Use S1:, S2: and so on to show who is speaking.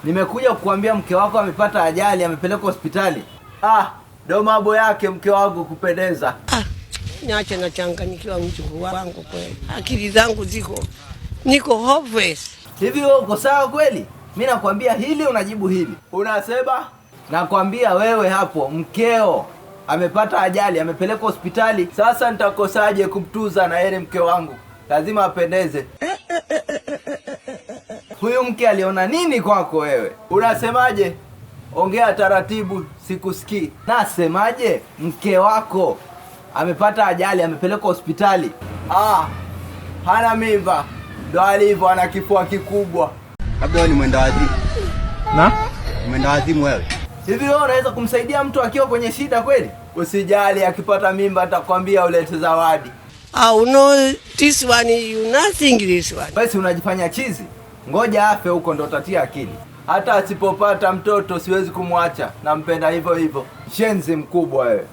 S1: Nimekuja kukuambia mke wako amepata ajali, amepelekwa hospitali. Ndo mambo yake mke wangu kupendeza.
S2: Niache nachanganyikiwa mchungu wangu kweli. Akili zangu niko hopeless.
S1: Hivi wewe uko sawa kweli? Mimi nakwambia hili unajibu hili. Unasema nakwambia wewe hapo mkeo amepata ajali, amepelekwa hospitali. Sasa nitakosaje kumtuza na yeye mke wangu? Lazima apendeze. Huyu mke aliona nini kwako wewe? Unasemaje? Ongea taratibu, sikusikii. Nasemaje? Mke wako amepata ajali, amepelekwa hospitali. Hana mimba. Ndo alivyo, ana kifua kikubwa.
S3: Labda wewe ni mwenda wazimu. Mwenda wazimu wewe.
S1: Hivi wewe unaweza kumsaidia mtu akiwa kwenye shida kweli? Usijali, akipata mimba atakwambia ulete zawadi.
S2: This one you nothing this one.
S1: Basi unajifanya chizi. Ngoja afe huko ndo tatia akili. Hata asipopata mtoto siwezi kumwacha. Nampenda hivyo hivyo. Shenzi mkubwa wewe.